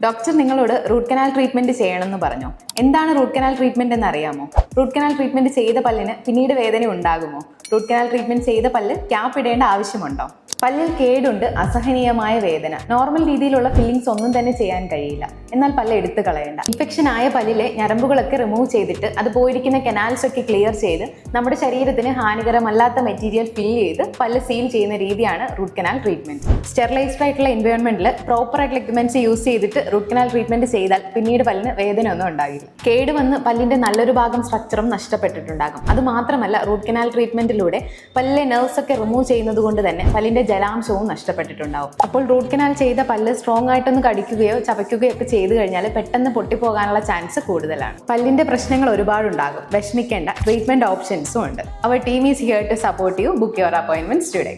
Doctor നിങ്ങളോട് root canal treatment ചെയ്യണമെന്ന് പറഞ്ഞു. എന്താണ് റൂട്ട് കനാൽ ട്രീറ്റ്മെന്റ് എന്ന് അറിയാമോ? റൂട്ട് കനാൽ ട്രീറ്റ്മെന്റ് ചെയ്ത പല്ലിന് പിന്നീട് വേദന ഉണ്ടാകുമോ? റൂട്ട് കനാൽ ട്രീറ്റ്മെന്റ് ചെയ്ത പല്ല് ക്യാപ്പ് ഇടേണ്ട ആവശ്യമുണ്ടോ? പല്ലിൽ കേടുണ്ട്, അസഹനീയമായ വേദന, നോർമൽ രീതിയിലുള്ള ഫില്ലിങ്സ് ഒന്നും തന്നെ ചെയ്യാൻ കഴിയില്ല, എന്നാൽ പല്ല് എടുത്തു കളയേണ്ട. ഇൻഫെക്ഷൻ ആയ പല്ലിലെ ഞരമ്പുകളൊക്കെ റിമൂവ് ചെയ്തിട്ട് അത് പോയിരിക്കുന്ന കനാൽസ് ഒക്കെ ക്ലിയർ ചെയ്ത് നമ്മുടെ ശരീരത്തിന് ഹാനികരമല്ലാത്ത മെറ്റീരിയൽ ഫിൽ ചെയ്ത് പല്ല് സീൽ ചെയ്യുന്ന രീതിയാണ് റൂട്ട് കനാൽ ട്രീറ്റ്മെന്റ്. സ്റ്റെറിലൈസ്ഡ് ആയിട്ടുള്ള എൻവയോൺമെന്റിൽ പ്രോപ്പർ ആയിട്ടുള്ള എക്യുപ്മെന്റ്സ് യൂസ് ചെയ്തിട്ട് റൂട്ട് കനാൽ ട്രീറ്റ്മെന്റ് ചെയ്താൽ പിന്നീട് പല്ലിന് വേദന ഒന്നും ഉണ്ടാകില്ല. കേട് വന്ന് പല്ലിന്റെ നല്ലൊരു ഭാഗം സ്ട്രക്ചറും നഷ്ടപ്പെട്ടിട്ടുണ്ടാകും. അത് മാത്രമല്ല, റൂട്ട് കനാൽ ട്രീറ്റ്മെന്റിലൂടെ പല്ലിലെ നെർവ്സ് ഒക്കെ റിമൂവ് ചെയ്യുന്നത് കൊണ്ട് തന്നെ പല്ലിന്റെ ജലാംശവും നഷ്ടപ്പെട്ടിട്ടുണ്ടാവും. അപ്പോൾ റൂട്ട് കനാൽ ചെയ്ത പല്ല് സ്ട്രോങ് ആയിട്ടൊന്ന് കടിക്കുകയോ ചവയ്ക്കുകയോ ഒക്കെ ചെയ്തു കഴിഞ്ഞാൽ പെട്ടെന്ന് പൊട്ടിപ്പോകാനുള്ള ചാൻസ് കൂടുതലാണ്. പല്ലിന്റെ പ്രശ്നങ്ങൾ ഒരുപാടുണ്ടാകും, വിഷമിക്കേണ്ട. ട്രീറ്റ്മെന്റ് ഓപ്ഷൻസും ഉണ്ട്. Our team is here to support you. Book your appointments today.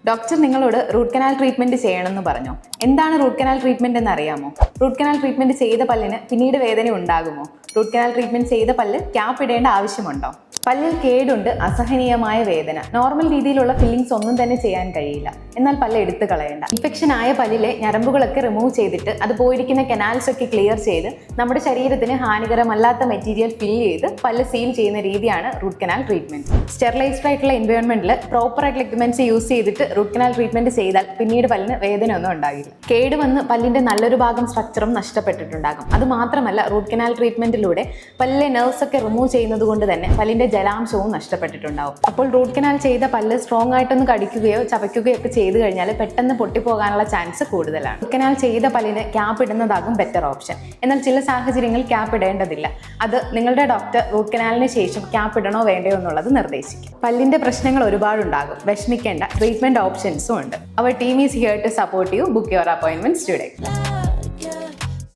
Doctor നിങ്ങളോട് റൂട്ട് കനാൽ ട്രീറ്റ്മെന്റ് ചെയ്യണമെന്ന് പറഞ്ഞു. എന്താണ് റൂട്ട് കനാൽ ട്രീറ്റ്മെന്റ് എന്ന് അറിയാമോ? റൂട്ട് കനാൽ ട്രീറ്റ്മെന്റ് ചെയ്ത പല്ലിന് പിന്നീട് വേദന ഉണ്ടാകുമോ? റൂട്ട് കനാൽ ട്രീറ്റ്മെന്റ് ചെയ്ത പല്ല് ക്യാപ്പ് ഇടേണ്ട ആവശ്യമുണ്ടോ? പല്ലിൽ കേടുണ്ട്, അസഹനീയമായ വേദന, നോർമൽ രീതിയിലുള്ള ഫില്ലിങ്സ് ഒന്നും തന്നെ ചെയ്യാൻ കഴിയില്ല, എന്നാൽ പല്ല് എടുത്തു കളയേണ്ട. ഇൻഫെക്ഷൻ ആയ പല്ലിലെ ഞരമ്പുകളൊക്കെ റിമൂവ് ചെയ്തിട്ട് അത് പോയിരിക്കുന്ന കനാൽസ് ഒക്കെ ക്ലിയർ ചെയ്ത് നമ്മുടെ ശരീരത്തിന് ഹാനികരമല്ലാത്ത മെറ്റീരിയൽ ഫിൽ ചെയ്ത് പല്ല് സീൽ ചെയ്യുന്ന രീതിയാണ് റൂട്ട് കനാൽ ട്രീറ്റ്മെന്റ്. സ്റ്റെറിലൈസ്ഡ് ആയിട്ടുള്ള എൻവയോൺമെന്റിൽ പ്രോപ്പർ ആയിട്ടുള്ള എക്യുപ്മെന്റ്സ് യൂസ് ചെയ്തിട്ട് റൂട്ട് കനാൽ ട്രീറ്റ്മെന്റ് ചെയ്താൽ പിന്നീട് പല്ലിന് വേദന ഒന്നും ഉണ്ടാകില്ല. കേട് വന്ന് പല്ലിന്റെ നല്ലൊരു ഭാഗം സ്ട്രക്ചറും നഷ്ടപ്പെട്ടിട്ടുണ്ടാകും. അത് മാത്രമല്ല, റൂട്ട് കനാൽ ട്രീറ്റ്മെന്റിലൂടെ പല്ലിലെ നെർവ്സ് ഒക്കെ റിമൂവ് ചെയ്യുന്നത് കൊണ്ട് തന്നെ പല്ലിന്റെ ജലാംശവും നഷ്ടപ്പെട്ടിട്ടുണ്ടാവും. അപ്പോൾ റൂട്ട് കനാൽ ചെയ്ത പല്ല് സ്ട്രോങ് ആയിട്ടൊന്ന് കടിക്കുകയോ ചവയ്ക്കുകയോ ഒക്കെ ചെയ്തു കഴിഞ്ഞാൽ പെട്ടെന്ന് പൊട്ടിപ്പോകാനുള്ള ചാൻസ് കൂടുതലാണ്. റൂട്ട് കനാൽ ചെയ്ത പല്ലിന് ക്യാപ്പ് ഇടുന്നതാകും ബെറ്റർ ഓപ്ഷൻ. എന്നാൽ ചില സാഹചര്യങ്ങളിൽ ക്യാപ്പ് ഇടേണ്ടതില്ല. അത് നിങ്ങളുടെ ഡോക്ടർ റൂട്ട് കനാലിന് ശേഷം ക്യാപ്പ് ഇടണോ വേണ്ടയോ എന്നുള്ളത് നിർദ്ദേശിക്കും. പല്ലിന്റെ പ്രശ്നങ്ങൾ ഒരുപാടുണ്ടാകും, വിഷമിക്കേണ്ട. ട്രീറ്റ്മെന്റ് ഓപ്ഷൻസും ഉണ്ട്. Our team is here to support you. Book your appointments today.